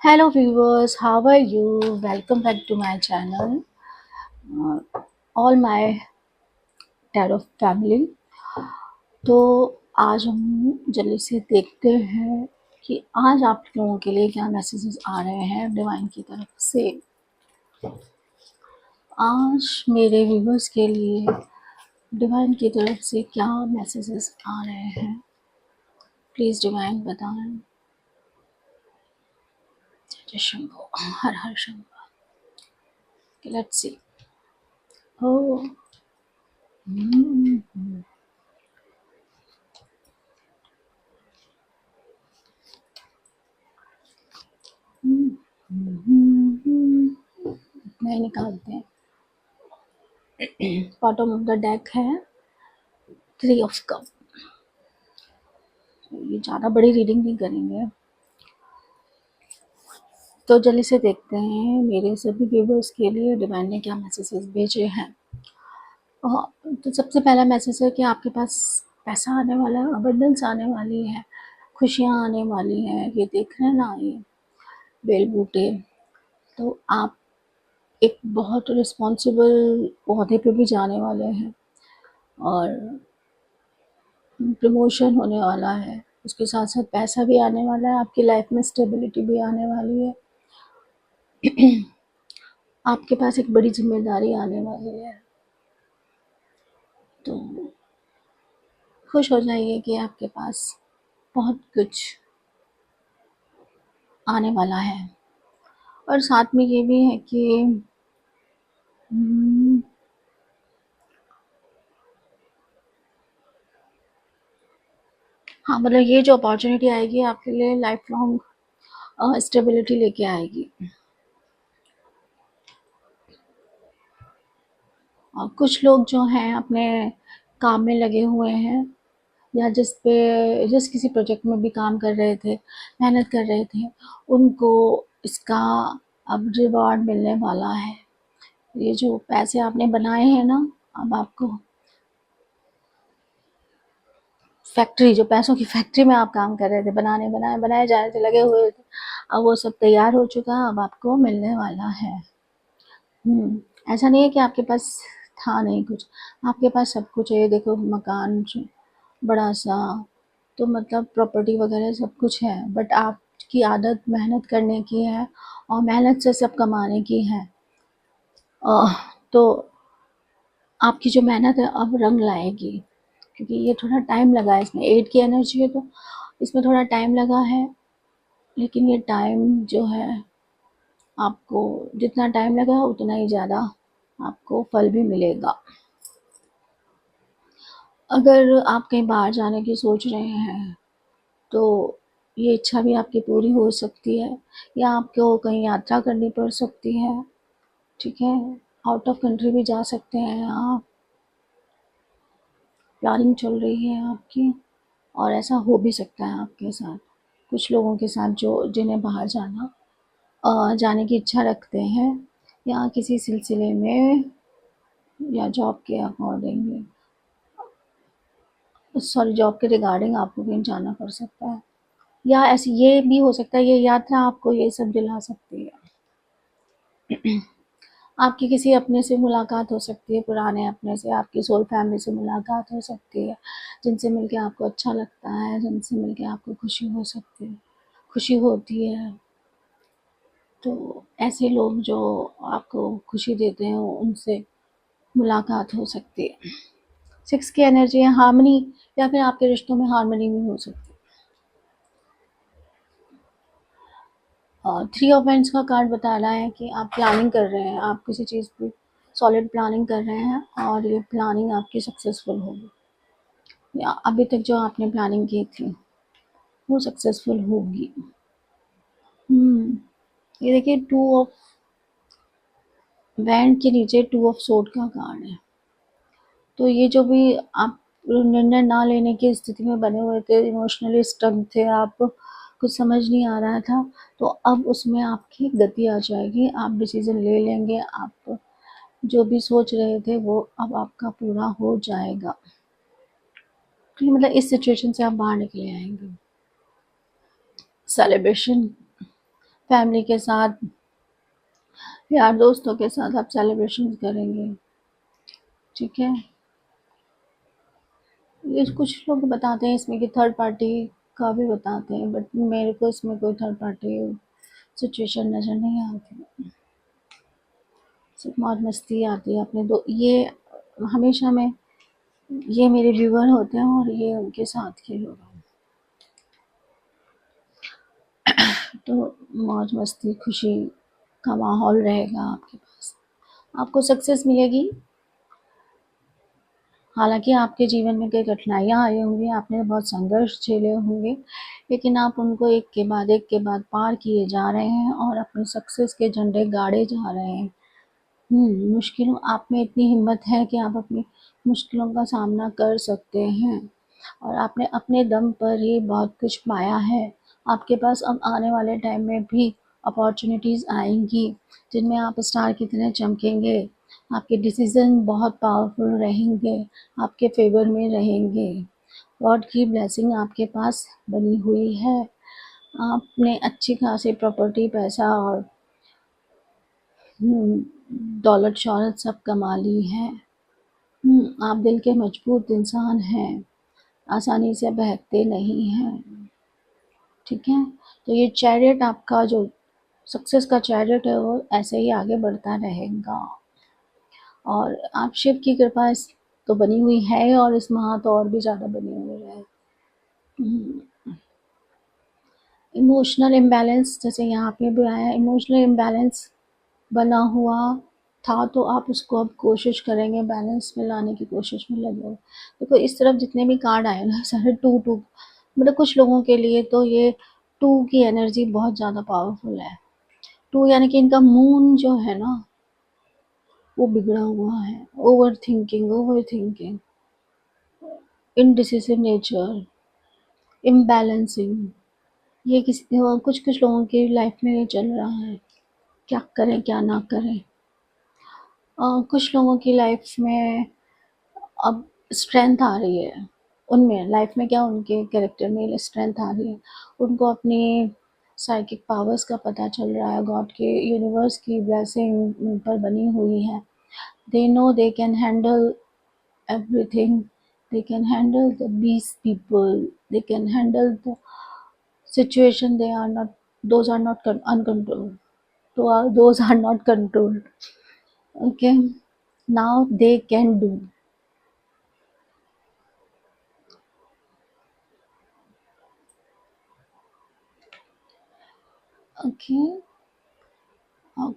Hello viewers, how are you? Welcome back to my channel. All my tarot family. तो आज हम जल्दी से देखते हैं कि आज आप लोगों के लिए क्या मैसेजेस आ रहे हैं डिवाइन की तरफ से। आज मेरे व्यूवर्स के लिए डिवाइन की तरफ से क्या मैसेजेस आ रहे हैं, प्लीज डिवाइन बताएं। जय शंभो, हर हर शंभो। Let's see. ओह नहीं निकालते हैं। बॉटम ऑफ द डेक है 3 ऑफ कप। ये ज़्यादा बड़ी रीडिंग नहीं करेंगे, तो जल्दी से देखते हैं मेरे सभी व्यूवर्स के लिए डिवाइन ने क्या मैसेजेस भेजे हैं। तो सबसे पहला मैसेज है कि आपके पास पैसा आने वाला है, अबंडेंस आने वाली है, खुशियाँ आने वाली हैं। ये देख रहे हैं ना, ये बेल बूटे। तो आप एक बहुत रिस्पॉन्सिबल ओहदे पे भी जाने वाले हैं और प्रमोशन होने वाला है। उसके साथ साथ पैसा भी आने वाला है, आपकी लाइफ में स्टेबिलिटी भी आने वाली है। आपके पास एक बड़ी जिम्मेदारी आने वाली है, तो खुश हो जाइए कि आपके पास बहुत कुछ आने वाला है। और साथ में ये भी है कि हाँ, मतलब ये जो अपॉर्चुनिटी आएगी आपके लिए लाइफ लॉन्ग स्टेबिलिटी लेके आएगी। और कुछ लोग जो हैं अपने काम में लगे हुए हैं, या जिस किसी प्रोजेक्ट में भी काम कर रहे थे, मेहनत कर रहे थे, उनको इसका अब रिवॉर्ड मिलने वाला है। ये जो पैसे आपने बनाए हैं ना, अब आपको फैक्ट्री, जो पैसों की फैक्ट्री में आप काम कर रहे थे, बनाए जा रहे थे, लगे हुए थे, अब वो सब तैयार हो चुका है, अब आपको मिलने वाला है। ऐसा नहीं है कि आपके पास था नहीं कुछ, आपके पास सब कुछ है। ये देखो, मकान बड़ा सा, तो मतलब प्रॉपर्टी वगैरह सब कुछ है, बट आपकी आदत मेहनत करने की है और मेहनत से सब कमाने की है। तो आपकी जो मेहनत है अब रंग लाएगी, क्योंकि ये थोड़ा टाइम लगा है। इसमें 8 की एनर्जी है, तो इसमें थोड़ा टाइम लगा है, लेकिन ये टाइम जो है, आपको जितना टाइम लगा उतना ही ज़्यादा आपको फल भी मिलेगा। अगर आप कहीं बाहर जाने की सोच रहे हैं, तो ये इच्छा भी आपकी पूरी हो सकती है, या आपको कहीं यात्रा करनी पड़ सकती है। ठीक है, आउट ऑफ कंट्री भी जा सकते हैं आप, प्लानिंग चल रही है आपकी, और ऐसा हो भी सकता है आपके साथ, कुछ लोगों के साथ जो जिन्हें बाहर जाने की इच्छा रखते हैं, या किसी सिलसिले में, या जॉब के अकॉर्डिंग, सॉरी, जॉब के रिगार्डिंग आपको कहीं जाना पड़ सकता है, या ऐसे ये भी हो सकता है ये यात्रा आपको ये सब दिला सकती है। आपकी किसी अपने से मुलाकात हो सकती है, पुराने अपने से, आपकी सोल फैमिली से मुलाकात हो सकती है, जिनसे मिलके आपको अच्छा लगता है, जिनसे मिलके आपको खुशी हो सकती है, खुशी होती है। तो ऐसे लोग जो आपको खुशी देते हैं, उनसे मुलाकात हो सकती है। 6 की एनर्जी है हार्मनी, या फिर आपके रिश्तों में हार्मनी भी हो सकती है। और 3 ऑफ वांड्स का कार्ड बता रहा है कि आप प्लानिंग कर रहे हैं, आप किसी चीज़ की सॉलिड प्लानिंग कर रहे हैं, और ये प्लानिंग आपकी सक्सेसफुल होगी, या अभी तक जो आपने प्लानिंग की थी वो सक्सेसफुल होगी। ये देखिए, 2 ऑफ वैंड के नीचे 2 ऑफ सोर्ड का कार्ड है। तो ये जो भी आप निर्णय ना लेने की स्थिति में बने हुए थे, इमोशनली स्टक थे आप, कुछ समझ नहीं आ रहा था, तो अब उसमें आपकी गति आ जाएगी, आप डिसीजन ले लेंगे, आप जो भी सोच रहे थे वो अब आपका पूरा हो जाएगा। तो मतलब इस सिचुएशन से आप बाहर निकले आएंगे। सेलिब्रेशन, फैमिली के साथ, यार दोस्तों के साथ आप सेलिब्रेशन करेंगे, ठीक है। ये कुछ लोग बताते हैं इसमें कि थर्ड पार्टी का भी बताते हैं, बट मेरे को इसमें कोई थर्ड पार्टी सिचुएशन नज़र नहीं आती। सिर्फ मौज मस्ती आती है अपने दो, ये हमेशा में ये मेरे व्यूअर होते हैं और ये उनके साथ के लोग हैं। तो मौज मस्ती खुशी का माहौल रहेगा आपके पास, आपको सक्सेस मिलेगी। हालांकि आपके जीवन में कई कठिनाइयाँ आई होंगी, आपने बहुत संघर्ष झेले होंगे, लेकिन आप उनको एक के बाद पार किए जा रहे हैं और अपनी सक्सेस के झंडे गाड़े जा रहे हैं। मुश्किलों, आप में इतनी हिम्मत है कि आप अपनी मुश्किलों का सामना कर सकते हैं और आपने अपने दम पर ही बहुत कुछ पाया है। आपके पास अब आने वाले टाइम में भी अपॉर्चुनिटीज़ आएंगी जिनमें आप स्टार की तरह चमकेंगे। आपके डिसीजन बहुत पावरफुल रहेंगे, आपके फेवर में रहेंगे। गॉड की ब्लेसिंग आपके पास बनी हुई है। आपने अच्छी खासी प्रॉपर्टी, पैसा और दौलत शौहरत सब कमा ली है। आप दिल के मजबूत इंसान हैं, आसानी से बहकते नहीं हैं, ठीक है। तो ये चैरियट आपका जो सक्सेस का चैरियट है वो ऐसे ही आगे बढ़ता रहेगा और आप शिव की कृपा इस तो बनी हुई है और इस माह तो और भी ज़्यादा बनी हुई है। इमोशनल इम्बैलेंस, जैसे यहाँ पे भी आया, इमोशनल इम्बैलेंस बना हुआ था तो आप उसको अब कोशिश करेंगे बैलेंस में लाने की कोशिश में लगे हो। देखो इस तरफ जितने भी कार्ड आए ना सारे टू टू, मतलब कुछ लोगों के लिए तो ये टू की एनर्जी बहुत ज़्यादा पावरफुल है। टू यानी कि इनका मून जो है ना वो बिगड़ा हुआ है, over thinking, indecisive nature, imbalancing, ये किसी कुछ कुछ लोगों की लाइफ में ये चल रहा है, क्या करें क्या ना करें। कुछ लोगों की लाइफ में अब स्ट्रेंथ आ रही है, उनमें लाइफ में क्या उनके कैरेक्टर में स्ट्रेंथ आ रही है, उनको अपनी साइकिक पावर्स का पता चल रहा है, गॉड के यूनिवर्स की ब्लेसिंग उन पर बनी हुई है। They know they can handle everything, they can handle the beast people, they can handle the situation, they are not, those are not uncontrolled, those are not controlled, okay, now they can do, okay.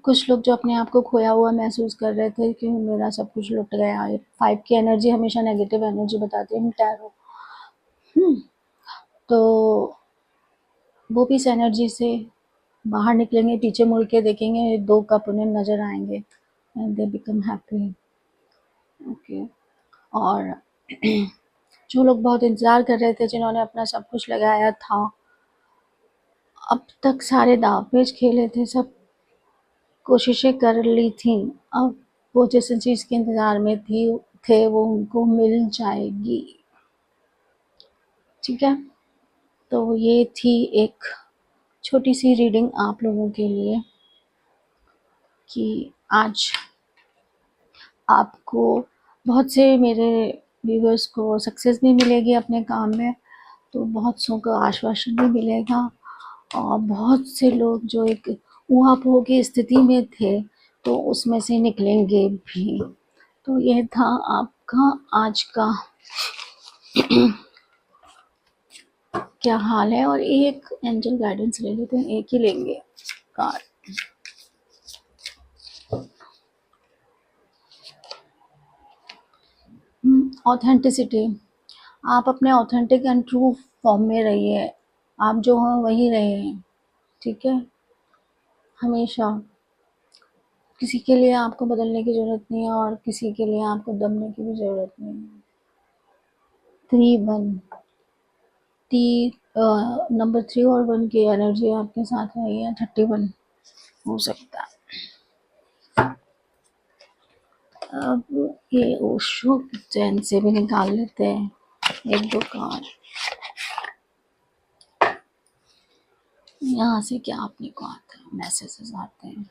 कुछ लोग जो अपने आप को खोया हुआ महसूस कर रहे थे कि मेरा सब कुछ लुट गया, ये 5 की एनर्जी हमेशा नेगेटिव एनर्जी बताती है टैरो। तो वो भी इस एनर्जी से बाहर निकलेंगे, पीछे मुड़ के देखेंगे, 2 कप उन्हें नज़र आएंगे and they become happy, okay. और जो लोग बहुत इंतज़ार कर रहे थे, जिन्होंने अपना सब कुछ लगाया था, अब तक सारे दाव पेच खेले थे, सब कोशिशें कर ली थी, अब वो जिस चीज़ के इंतज़ार में थे वो उनको मिल जाएगी, ठीक है। तो ये थी एक छोटी सी रीडिंग आप लोगों के लिए कि आज आपको, बहुत से मेरे व्यूवर्स को सक्सेस भी मिलेगी अपने काम में, तो बहुत सौ को आश्वासन भी मिलेगा और बहुत से लोग जो एक ऊहापोह की स्थिति में थे तो उसमें से निकलेंगे भी। तो यह था आपका आज का क्या हाल है। और एक एंजल गाइडेंस ले लेते हैं, एक ही लेंगे कार्ड। ऑथेंटिसिटी, आप अपने ऑथेंटिक एंड ट्रू फॉर्म में रहिए, आप जो हैं वही रहिए, ठीक है। हमेशा किसी के लिए आपको बदलने की ज़रूरत नहीं है और किसी के लिए आपको दबने की भी ज़रूरत नहीं है। 3 1 टी नंबर 3 और 1 की एनर्जी आपके साथ रही है, 31 हो सकता है। अब ये ओशो चैन से भी निकाल लेते हैं 1 2 कार्ड। यहाँ से क्या अपने को आता है, मैसेजेस आते हैं।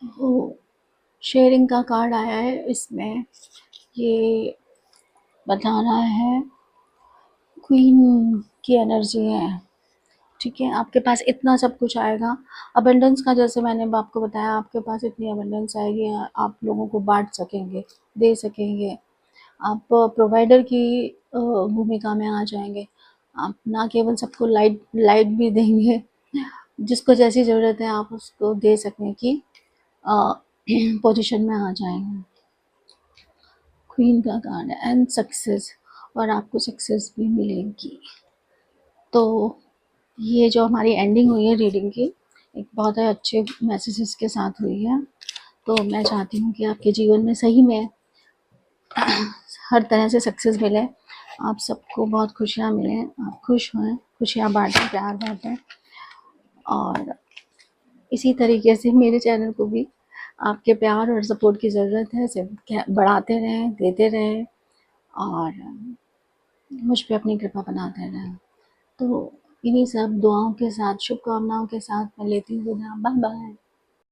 वो शेयरिंग का कार्ड आया है, इसमें ये बता रहा है क्वीन की एनर्जी है। ठीक है, आपके पास इतना सब कुछ आएगा। अबंडेंस का जैसे मैंने आपको बताया, आपके पास इतनी अबंडेंस आएगी, आप लोगों को बांट सकेंगे, दे सकेंगे। आप प्रोवाइडर की भूमिका में आ जाएंगे। आप ना केवल सबको लाइट लाइट भी देंगे, जिसको जैसी ज़रूरत है आप उसको दे सकने की पोजीशन में आ जाएंगे। क्वीन का कार्ड है एंड सक्सेस, और आपको सक्सेस भी मिलेगी। तो ये जो हमारी एंडिंग हुई है रीडिंग की, एक बहुत ही अच्छे मैसेजेस के साथ हुई है। तो मैं चाहती हूँ कि आपके जीवन में सही में हर तरह से सक्सेस मिले, आप सबको बहुत खुशियाँ मिलें, आप खुश हों, खुशियाँ बांटें, प्यार बांटें, और इसी तरीके से मेरे चैनल को भी आपके प्यार और सपोर्ट की ज़रूरत है। इसे बढ़ाते रहें, देते रहें, और मुझ पे अपनी कृपा बनाते रहें। तो इन्हीं सब दुआओं के साथ, शुभकामनाओं के साथ मैं लेती हूँ विदा। Bye bye.